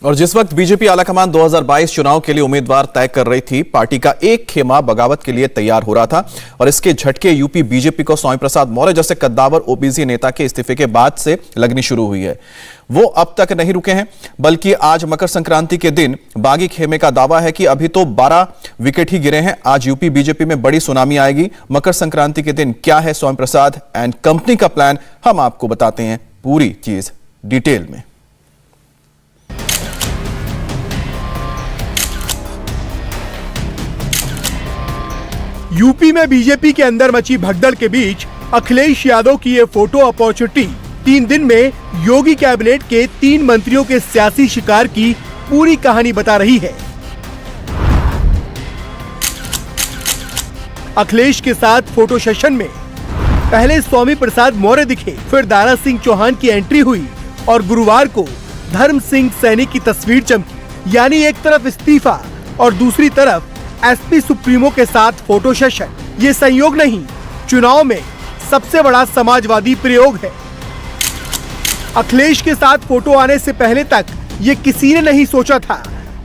और जिस वक्त बीजेपी आलाकमान 2022 चुनाव के लिए उम्मीदवार तय कर रही थी, पार्टी का एक खेमा बगावत के लिए तैयार हो रहा था और इसके झटके यूपी बीजेपी को स्वामी प्रसाद मौर्य जैसे कद्दावर ओबीसी नेता के इस्तीफे के बाद से लगनी शुरू हुई है। वो अब तक नहीं रुके हैं, बल्कि आज मकर संक्रांति के दिन बागी खेमे का दावा है कि अभी तो 12 विकेट ही गिरे हैं। आज यूपी बीजेपी में बड़ी सुनामी आएगी। मकर संक्रांति के दिन क्या है स्वामी प्रसाद एंड कंपनी का प्लान, हम आपको बताते हैं पूरी चीज डिटेल में। यूपी में बीजेपी के अंदर मची भगदड़ के बीच अखिलेश यादव की ये फोटो अपॉर्चुनिटी 3 दिन में योगी कैबिनेट के 3 मंत्रियों के सियासी शिकार की पूरी कहानी बता रही है। अखिलेश के साथ फोटो सेशन में पहले स्वामी प्रसाद मौर्य दिखे, फिर दारा सिंह चौहान की एंट्री हुई और गुरुवार को धर्म सिंह सैनी की तस्वीर चमकी। यानी एक तरफ इस्तीफा और दूसरी तरफ एसपी सुप्रीमो के साथ फोटो सेशन। ये संयोग नहीं, चुनाव में सबसे बड़ा समाजवादी प्रयोग है। अखिलेश के साथ फोटो आने से पहले तक ये किसी ने नहीं सोचा था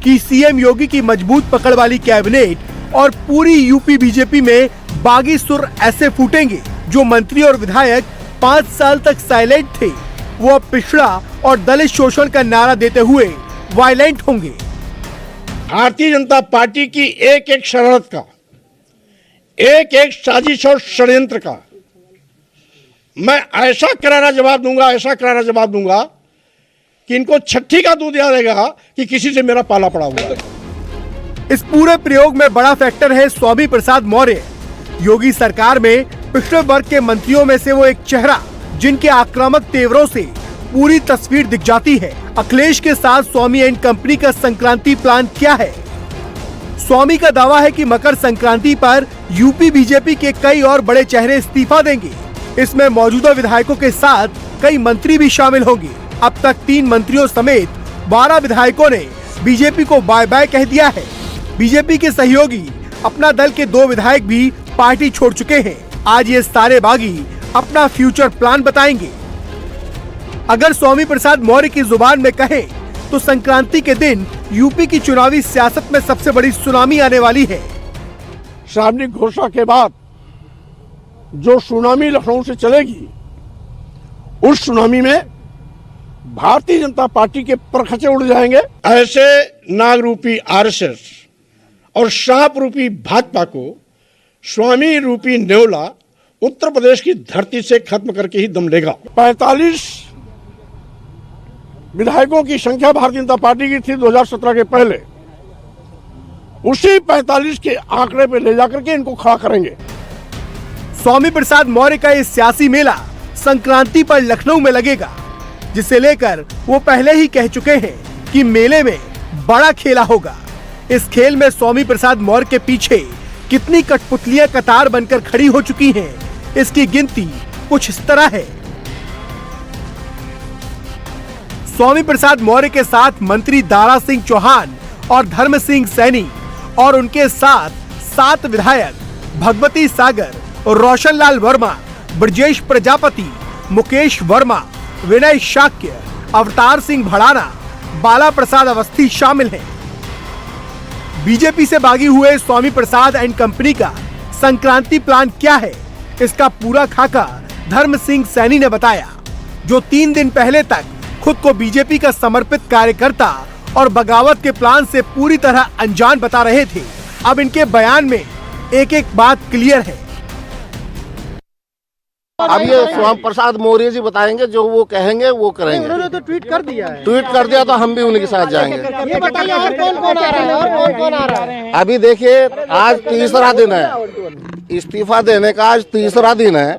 कि सीएम योगी की मजबूत पकड़ वाली कैबिनेट और पूरी यूपी बीजेपी में बागी सुर ऐसे फूटेंगे। जो मंत्री और विधायक 5 साल तक साइलेंट थे, वो अब पिछड़ा और दलित शोषण का नारा देते हुए वायलेंट होंगे। भारतीय जनता पार्टी की एक एक शरारत का, एक एक साजिश और षड्यंत्र का मैं ऐसा करारा जवाब दूंगा कि इनको छठी का दूध याद आएगा कि किसी से मेरा पाला पड़ा हुआ है। इस पूरे प्रयोग में बड़ा फैक्टर है स्वामी प्रसाद मौर्य। योगी सरकार में पिछड़े वर्ग के मंत्रियों में से वो एक चेहरा जिनके आक्रामक तेवरों से पूरी तस्वीर दिख जाती है। अखिलेश के साथ स्वामी एंड कंपनी का संक्रांति प्लान क्या है? स्वामी का दावा है कि मकर संक्रांति पर यूपी बीजेपी के कई और बड़े चेहरे इस्तीफा देंगे। इसमें मौजूदा विधायकों के साथ कई मंत्री भी शामिल होंगे। अब तक 3 मंत्रियों समेत 12 विधायकों ने बीजेपी को बाय बाय कह दिया है। बीजेपी के सहयोगी अपना दल के 2 विधायक भी पार्टी छोड़ चुके हैं। आज ये सारे बागी अपना फ्यूचर प्लान बताएंगे। अगर स्वामी प्रसाद मौर्य की जुबान में कहें तो संक्रांति के दिन यूपी की चुनावी सियासत में सबसे बड़ी सुनामी आने वाली है। सार्वजनिक घोषणा के बाद जो सुनामी लखनऊ से चलेगी, उस सुनामी में भारतीय जनता पार्टी के परखचे उड़ जाएंगे। ऐसे नाग रूपी आरएसएस और सांप रूपी भाजपा को स्वामी रूपी नेवला उत्तर प्रदेश की धरती से खत्म करके ही दम लेगा। 45 विधायकों की संख्या भारतीय जनता पार्टी की थी 2017 के पहले। उसी 45 के आंकड़े पे ले जाकर के इनको खड़ा करेंगे। स्वामी प्रसाद मौर्य का ये सियासी मेला संक्रांति पर लखनऊ में लगेगा, जिसे लेकर वो पहले ही कह चुके हैं कि मेले में बड़ा खेला होगा। इस खेल में स्वामी प्रसाद मौर्य के पीछे कितनी कठपुतलियां कतार बनकर खड़ी हो चुकी हैं, इसकी गिनती कुछ इस तरह है। स्वामी प्रसाद मौर्य के साथ मंत्री दारा सिंह चौहान और धर्म सिंह सैनी और उनके साथ 7 विधायक भगवती सागर, रोशन लाल वर्मा, ब्रजेश प्रजापति, मुकेश वर्मा, विनय शाक्य, अवतार सिंह भड़ाना, बाला प्रसाद अवस्थी शामिल हैं। बीजेपी से बागी हुए स्वामी प्रसाद एंड कंपनी का संक्रांति प्लान क्या है, इसका पूरा खाका धर्म सिंह सैनी ने बताया, जो 3 दिन पहले तक खुद को बीजेपी का समर्पित कार्यकर्ता और बगावत के प्लान से पूरी तरह अनजान बता रहे थे। अब इनके बयान में एक एक बात क्लियर है। अब ये स्वामी प्रसाद मौर्य जी बताएंगे, जो वो कहेंगे वो करेंगे। उन्होंने तो ट्वीट कर दिया है। ट्वीट कर दिया तो हम भी उनके साथ जाएंगे। ये बताइए और कौन आ रहा है? अभी देखिए, आज 3रा दिन है इस्तीफा देने का, आज 3रा दिन है।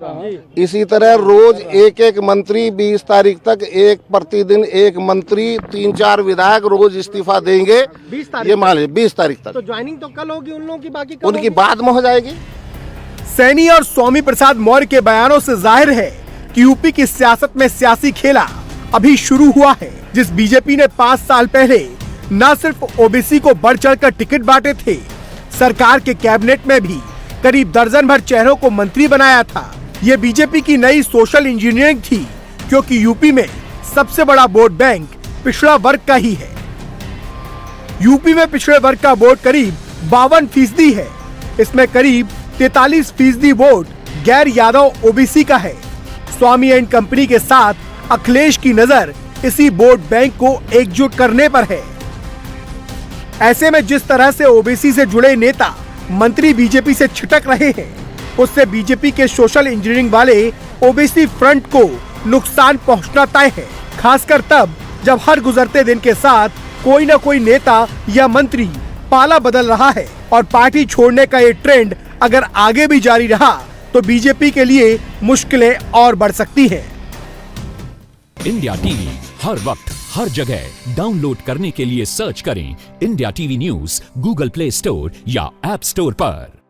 इसी तरह रोज एक मंत्री 20 तारीख तक प्रतिदिन एक मंत्री 3-4 विधायक रोज इस्तीफा देंगे। 20 तारीख, ये मान लीजिए 20 तारीख तक। तो ज्वाइनिंग तो कल होगी उन लोगों की, बाकी उनकी बाद में हो जाएगी। सैनी और स्वामी प्रसाद मौर्य के बयानों से जाहिर है कि यूपी की सियासत में सियासी खेला अभी शुरू हुआ है। जिस बीजेपी ने 5 साल पहले न सिर्फ ओबीसी को बढ़ चढ़कर टिकट बांटे थे, सरकार के कैबिनेट में भी करीब दर्जन भर चेहरों को मंत्री बनाया था। ये बीजेपी की नई सोशल इंजीनियरिंग थी, क्योंकि यूपी में सबसे बड़ा वोट बैंक पिछड़ा वर्ग का ही है। यूपी में पिछड़े वर्ग का वोट करीब 52% है। इसमें करीब 43% वोट गैर यादव ओबीसी का है। स्वामी एंड कंपनी के साथ अखिलेश की नजर इसी वोट बैंक को एकजुट करने पर है। ऐसे में जिस तरह से ओबीसी से जुड़े नेता मंत्री बीजेपी से छिटक रहे हैं, उससे बीजेपी के सोशल इंजीनियरिंग वाले ओबीसी फ्रंट को नुकसान पहुंचना तय है, खासकर तब जब हर गुजरते दिन के साथ कोई न कोई नेता या मंत्री पाला बदल रहा है और पार्टी छोड़ने का ये ट्रेंड अगर आगे भी जारी रहा तो बीजेपी के लिए मुश्किलें और बढ़ सकती हैं। इंडिया टीवी हर वक्त हर जगह डाउनलोड करने के लिए सर्च करें India TV news Google play store या ऐप स्टोर पर।